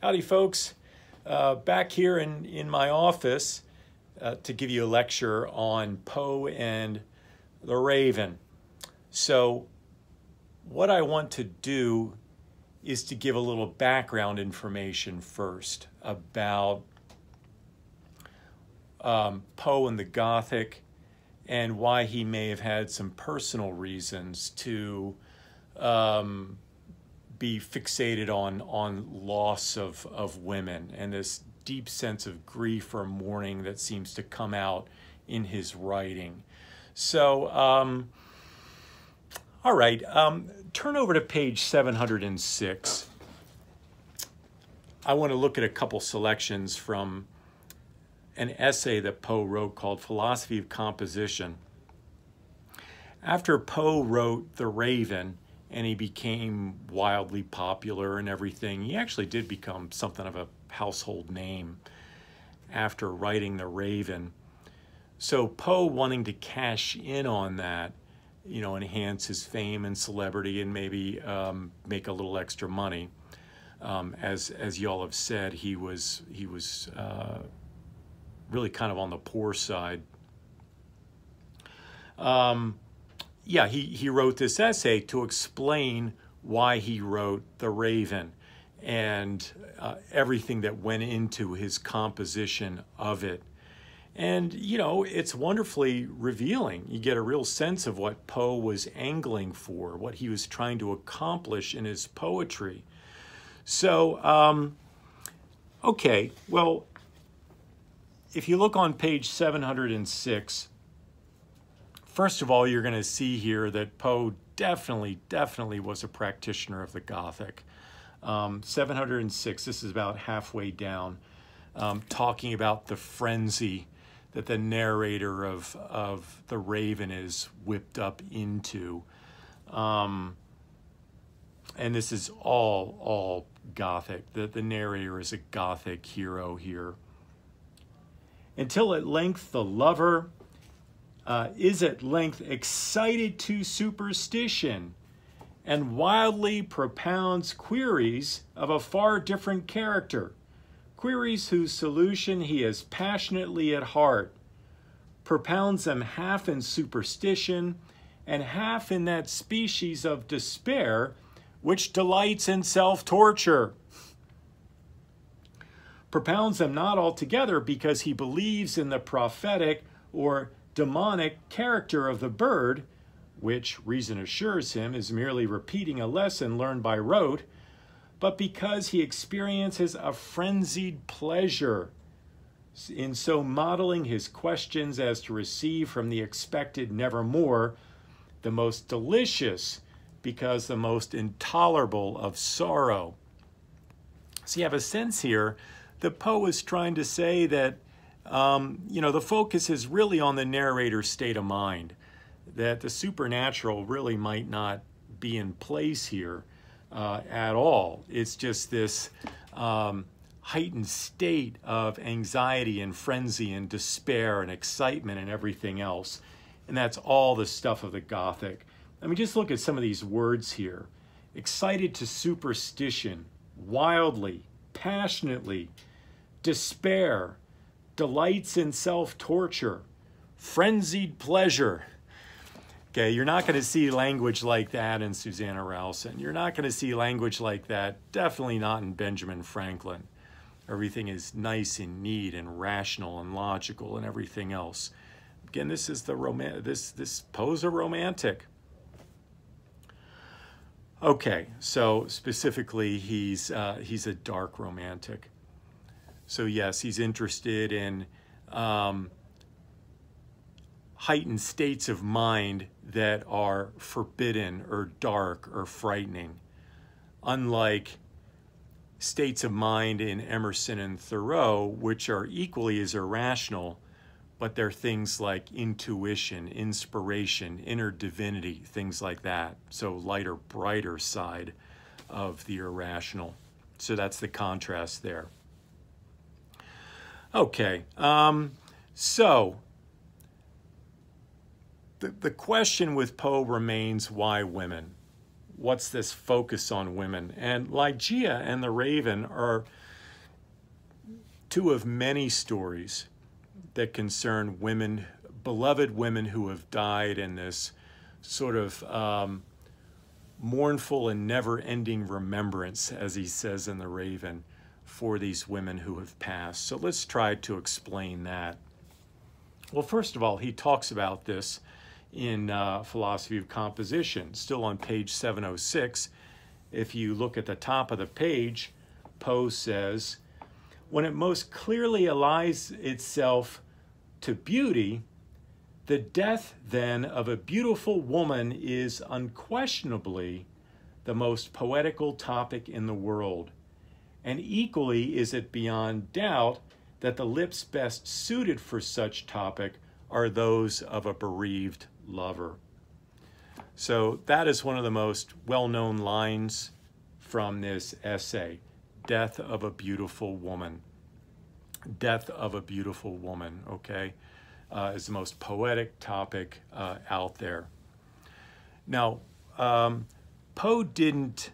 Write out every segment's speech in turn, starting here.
Howdy, folks. Back here in my office to give you a lecture on Poe and the Raven. So what I want to do is to give a little background information first about Poe and the Gothic and why he may have had some personal reasons to be fixated on loss of women and this deep sense of grief or mourning that seems to come out in his writing. So, all right, turn over to page 706. I want to look at a couple selections from an essay that Poe wrote called Philosophy of Composition. After Poe wrote The Raven, and he became wildly popular and everything, he actually did become something of a household name after writing The Raven. So Poe, wanting to cash in on that, enhance his fame and celebrity and maybe make a little extra money. As y'all have said, he was really kind of on the poor side. Yeah, he wrote this essay to explain why he wrote The Raven and everything that went into his composition of it. And, it's wonderfully revealing. You get a real sense of what Poe was angling for, what he was trying to accomplish in his poetry. So, okay, well, if you look on page 706, first of all, you're going to see here that Poe definitely was a practitioner of the Gothic. 706, this is about halfway down, talking about the frenzy that the narrator of The Raven is whipped up into. And this is all Gothic. The narrator is a Gothic hero here. Until at length the lover is at length excited to superstition and wildly propounds queries of a far different character, queries whose solution he has passionately at heart, propounds them half in superstition and half in that species of despair which delights in self-torture. Propounds them not altogether because he believes in the prophetic or demonic character of the bird, which reason assures him is merely repeating a lesson learned by rote, but because he experiences a frenzied pleasure in so modeling his questions as to receive from the expected nevermore the most delicious because the most intolerable of sorrow. So you have a sense here that Poe is trying to say that the focus is really on the narrator's state of mind, that the supernatural really might not be in place here at all. It's just this heightened state of anxiety and frenzy and despair and excitement and everything else. And that's all the stuff of the Gothic. I mean, just look at some of these words here. Excited to superstition, wildly, passionately, despair, delights in self-torture, frenzied pleasure. Okay, you're not going to see language like that in Susanna Rowson. You're not going to see language like that, definitely not in Benjamin Franklin. Everything is nice and neat and rational and logical and everything else. Again, this is this Poe's a romantic. Okay, so specifically, he's a dark romantic. So yes, he's interested in heightened states of mind that are forbidden or dark or frightening, unlike states of mind in Emerson and Thoreau, which are equally as irrational, but they're things like intuition, inspiration, inner divinity, things like that. So lighter, brighter side of the irrational. So that's the contrast there. Okay, so the question with Poe remains, why women? What's this focus on women? And Ligeia and the Raven are two of many stories that concern women, beloved women who have died in this sort of mournful and never-ending remembrance, as he says in The Raven, for these women who have passed. So let's try to explain that. Well, first of all, he talks about this in Philosophy of Composition, still on page 706. If you look at the top of the page, Poe says, when it most clearly allies itself to beauty, the death then of a beautiful woman is unquestionably the most poetical topic in the world. And equally is it beyond doubt that the lips best suited for such topic are those of a bereaved lover. So that is one of the most well-known lines from this essay, Death of a Beautiful Woman. Death of a Beautiful Woman, okay, is the most poetic topic out there. Now, Poe didn't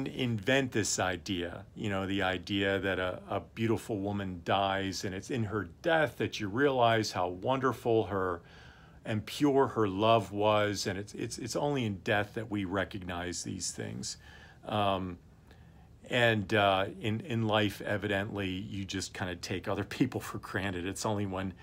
invent this idea, you know, the idea that a beautiful woman dies and it's in her death that you realize how wonderful her and pure her love was, and it's only in death that we recognize these things. In life, evidently, you just kind of take other people for granted. It's only when,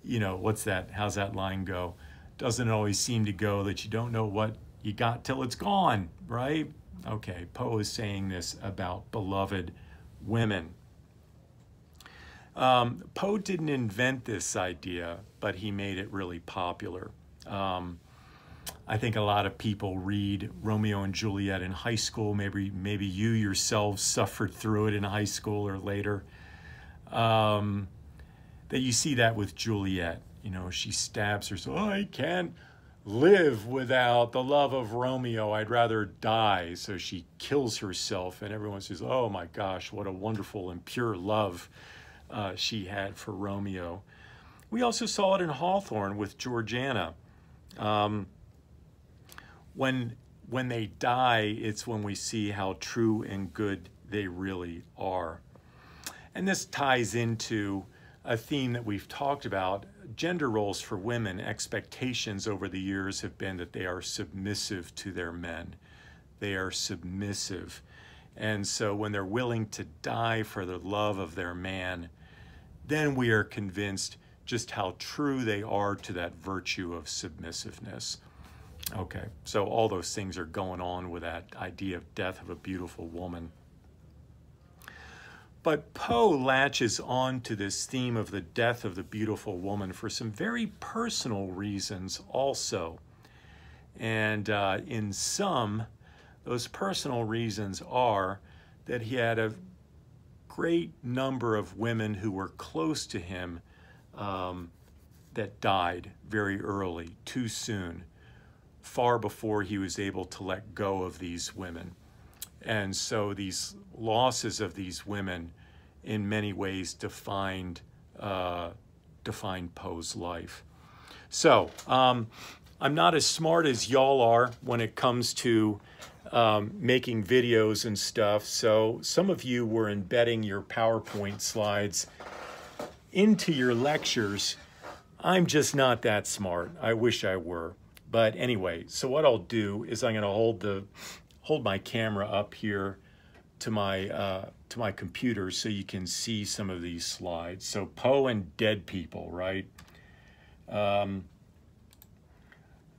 you know, how's that line go? Doesn't always seem to go that you don't know what you got till it's gone, right? Okay, Poe is saying this about beloved women. Poe didn't invent this idea, but he made it really popular. I think a lot of people read Romeo and Juliet in high school. Maybe you yourself suffered through it in high school or later. That you see that with Juliet. You know, she stabs herself. Oh, I can't live without the love of Romeo. I'd rather die. So she kills herself, and everyone says, oh my gosh, what a wonderful and pure love she had for Romeo. We also saw it in Hawthorne with Georgiana. When they die, it's when we see how true and good they really are. And this ties into a theme that we've talked about. Gender roles for women, expectations over the years have been that they are submissive to their men. They are submissive. And so when they're willing to die for the love of their man, then we are convinced just how true they are to that virtue of submissiveness. Okay, so all those things are going on with that idea of death of a beautiful woman. But Poe latches on to this theme of the death of the beautiful woman for some very personal reasons also. And in some, those personal reasons are that he had a great number of women who were close to him that died very early, too soon, far before he was able to let go of these women. And so these losses of these women in many ways defined Poe's life. So I'm not as smart as y'all are when it comes to making videos and stuff. So some of you were embedding your PowerPoint slides into your lectures. I'm just not that smart. I wish I were. But anyway, so what I'll do is I'm going to hold my camera up here to my computer so you can see some of these slides. So Poe and dead people, right?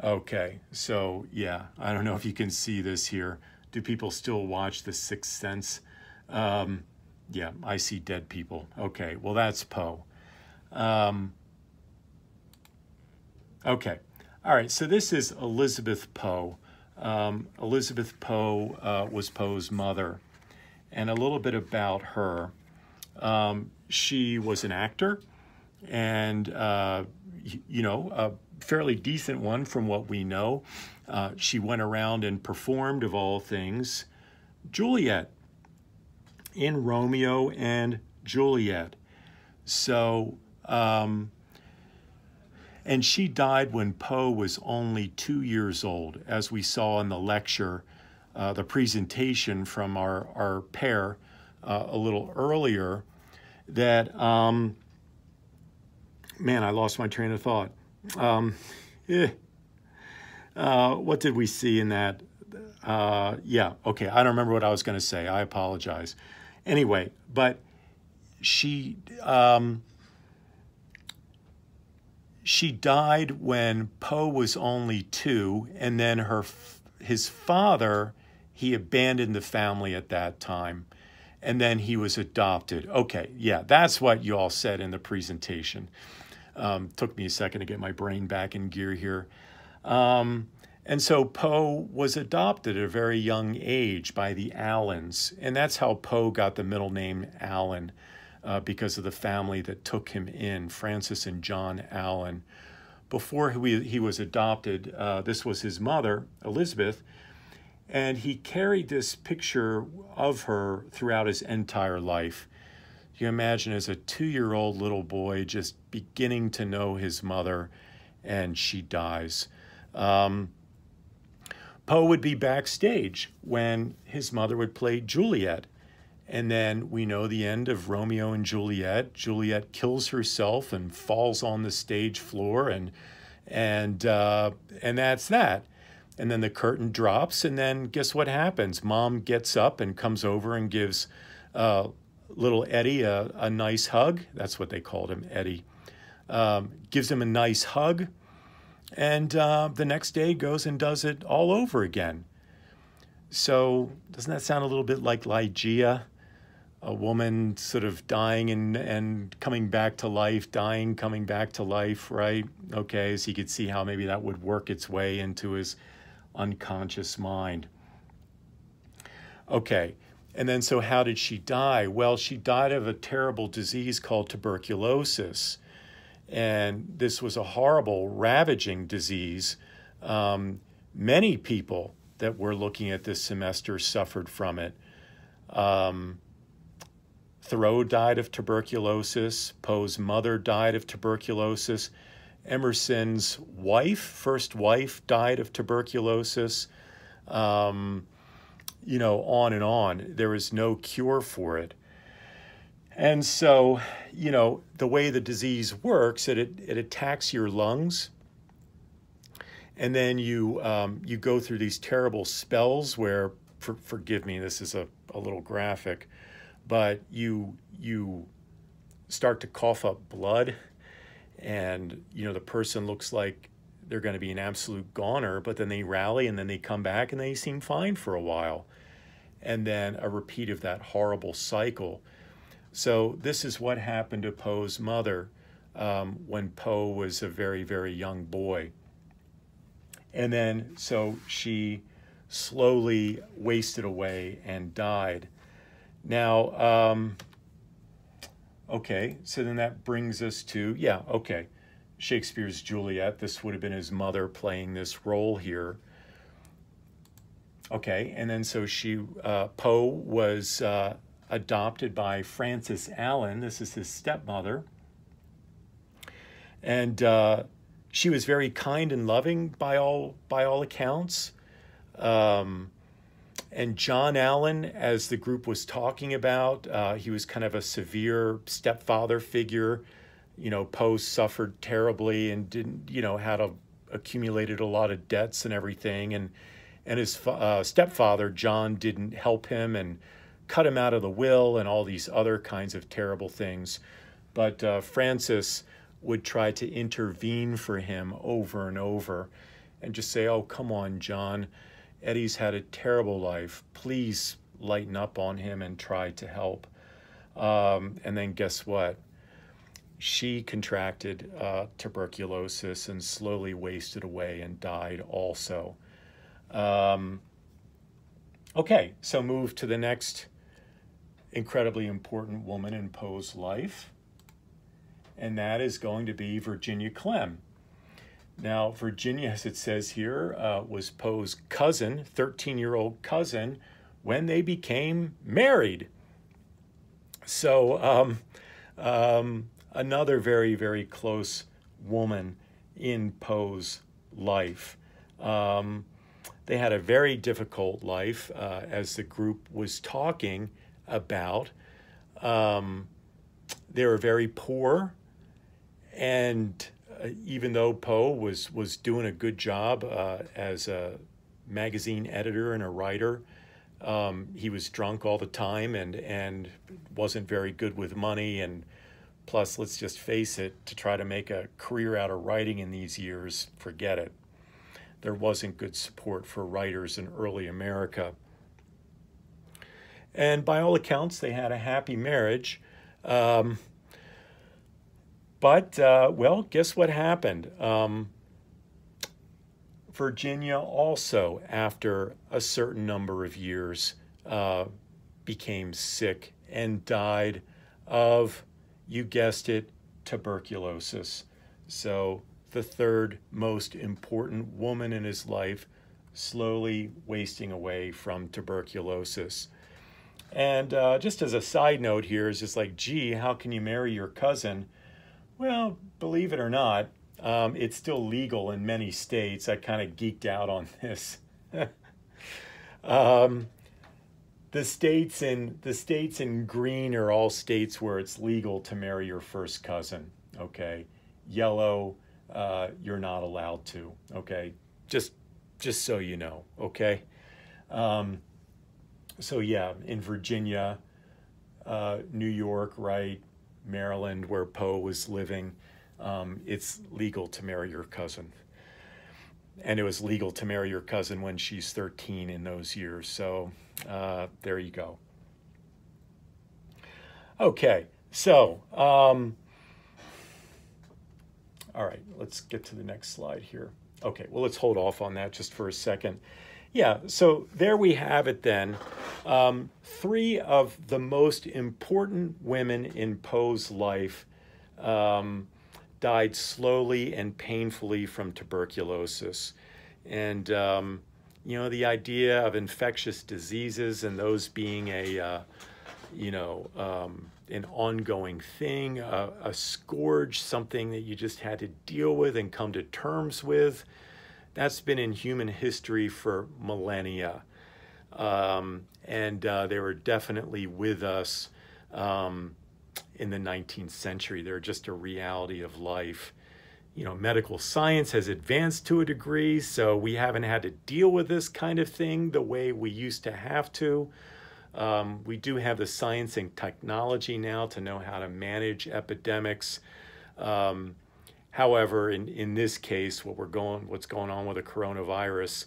Okay, so yeah, I don't know if you can see this here. Do people still watch The Sixth Sense? Yeah, I see dead people. Okay, well that's Poe. Okay. All right, so this is Elizabeth Poe. Elizabeth Poe was Poe's mother. And a little bit about her. She was an actor and, you know, a fairly decent one from what we know. She went around and performed, of all things, Juliet in Romeo and Juliet. So, and she died when Poe was only 2 years old, as we saw in the lecture, the presentation from our pair, a little earlier, that, man, I lost my train of thought. What did we see in that? Yeah, okay, I don't remember what I was going to say. I apologize. Anyway, but she died when Poe was only 2, and then his father, he abandoned the family at that time, and then he was adopted. Okay, yeah, that's what you all said in the presentation. Took me a second to get my brain back in gear here. And so Poe was adopted at a very young age by the Allens, and that's how Poe got the middle name Allen, because of the family that took him in, Francis and John Allen. Before he was adopted, this was his mother, Elizabeth, and he carried this picture of her throughout his entire life. You imagine as a 2-year-old little boy just beginning to know his mother, and she dies. Poe would be backstage when his mother would play Juliet. And then we know the end of Romeo and Juliet. Juliet kills herself and falls on the stage floor, and that's that. And then the curtain drops, and then guess what happens? Mom gets up and comes over and gives little Eddie a nice hug. That's what they called him, Eddie. Gives him a nice hug, and the next day goes and does it all over again. So doesn't that sound a little bit like Ligeia? A woman sort of dying and coming back to life, dying, coming back to life, right? Okay, so you could see how maybe that would work its way into his unconscious mind. Okay, and then so how did she die? Well, she died of a terrible disease called tuberculosis. And this was a horrible, ravaging disease. Many people that we're looking at this semester suffered from it. Thoreau died of tuberculosis. Poe's mother died of tuberculosis. Emerson's first wife, died of tuberculosis. On and on. There was no cure for it. And so, the way the disease works, it attacks your lungs. And then you go through these terrible spells where, forgive me, this is a little graphic, but you start to cough up blood, and the person looks like they're going to be an absolute goner, but then they rally and then they come back and they seem fine for a while, and then a repeat of that horrible cycle. So this is what happened to Poe's mother when Poe was a very, very young boy. And then so she slowly wasted away and died. Now, okay, so then that brings us to, Shakespeare's Juliet. This would have been his mother playing this role here. Okay, and then so Poe was adopted by Frances Allen. This is his stepmother. And she was very kind and loving by all accounts. And John Allen, as the group was talking about, he was kind of a severe stepfather figure. Poe suffered terribly and didn't, had accumulated a lot of debts and everything. And his stepfather, John, didn't help him and cut him out of the will and all these other kinds of terrible things. But Frances would try to intervene for him over and over and just say, oh, come on, John. Eddie's had a terrible life. Please lighten up on him and try to help. And then guess what? She contracted tuberculosis and slowly wasted away and died also. Okay, so move to the next incredibly important woman in Poe's life, and that is going to be Virginia Clemm. Now, Virginia, as it says here, was Poe's cousin, 13-year-old cousin, when they became married. So another very, very close woman in Poe's life. They had a very difficult life. As the group was talking, about. They were very poor, and even though Poe was doing a good job as a magazine editor and a writer, he was drunk all the time and wasn't very good with money. And plus, let's just face it, to try to make a career out of writing in these years, forget it. There wasn't good support for writers in early America. And by all accounts, they had a happy marriage. Well, guess what happened? Virginia also, after a certain number of years, became sick and died of, you guessed it, tuberculosis. So the third most important woman in his life slowly wasting away from tuberculosis. And just as a side note here, is just like, gee, how can you marry your cousin? Well, believe it or not, it's still legal in many states. I kind of geeked out on this. The states in green are all states where it's legal to marry your first cousin. Okay, yellow, you're not allowed to. Okay, just so you know. Okay. So yeah, in Virginia, New York, right, Maryland, where Poe was living, it's legal to marry your cousin. And it was legal to marry your cousin when she's 13 in those years. So there you go. Okay, so, all right, let's get to the next slide here. Okay, well, let's hold off on that just for a second. Yeah, so there we have it then. Three of the most important women in Poe's life died slowly and painfully from tuberculosis. And, the idea of infectious diseases and those being an ongoing thing, a scourge, something that you just had to deal with and come to terms with, that's been in human history for millennia. They were definitely with us in the 19th century. They're just a reality of life. Medical science has advanced to a degree, so we haven't had to deal with this kind of thing the way we used to have to. We do have the science and technology now to know how to manage epidemics. However, in this case, what's going on with the coronavirus,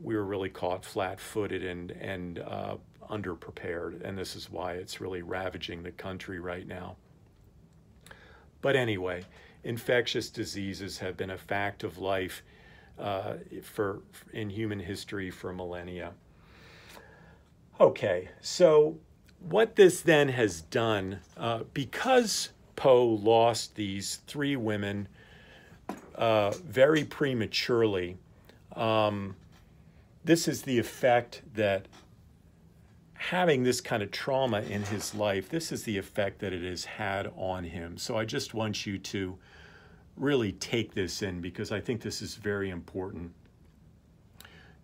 we were really caught flat-footed and underprepared, and this is why it's really ravaging the country right now. But anyway, infectious diseases have been a fact of life in human history for millennia. Okay, so what this then has done, because Poe lost these three women very prematurely, this is the effect that having this kind of trauma in his life, this is the effect that it has had on him. So I just want you to really take this in because I think this is very important.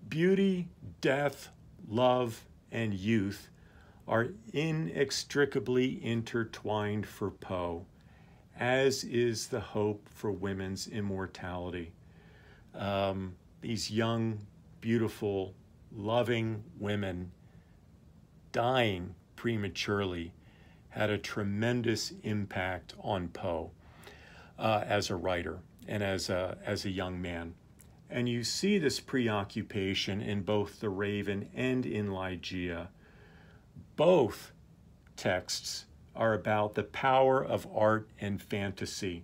Beauty, death, love, and youth are inextricably intertwined for Poe, as is the hope for women's immortality. These young, beautiful, loving women dying prematurely had a tremendous impact on Poe as a writer and as a young man. And you see this preoccupation in both The Raven and in Ligeia. Both texts are about the power of art and fantasy.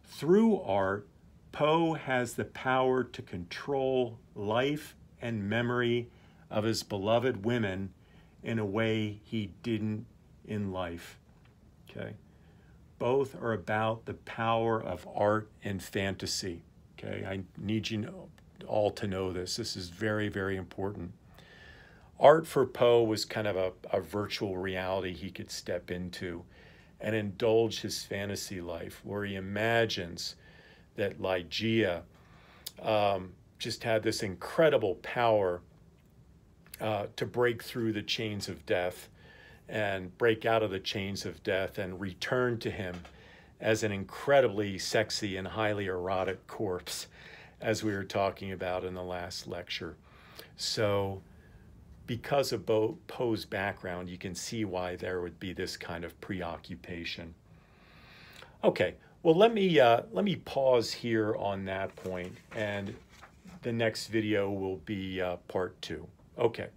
Through art, Poe has the power to control life and memory of his beloved women in a way he didn't in life. Okay? Both are about the power of art and fantasy. Okay? I need you all to know this. This is very, very important. Art for Poe was kind of a virtual reality he could step into and indulge his fantasy life, where he imagines that Ligeia just had this incredible power to break through the chains of death and break out of the chains of death and return to him as an incredibly sexy and highly erotic corpse, as we were talking about in the last lecture. So because of Poe's background, you can see why there would be this kind of preoccupation. Okay, well, let me pause here on that point, and the next video will be part 2. Okay.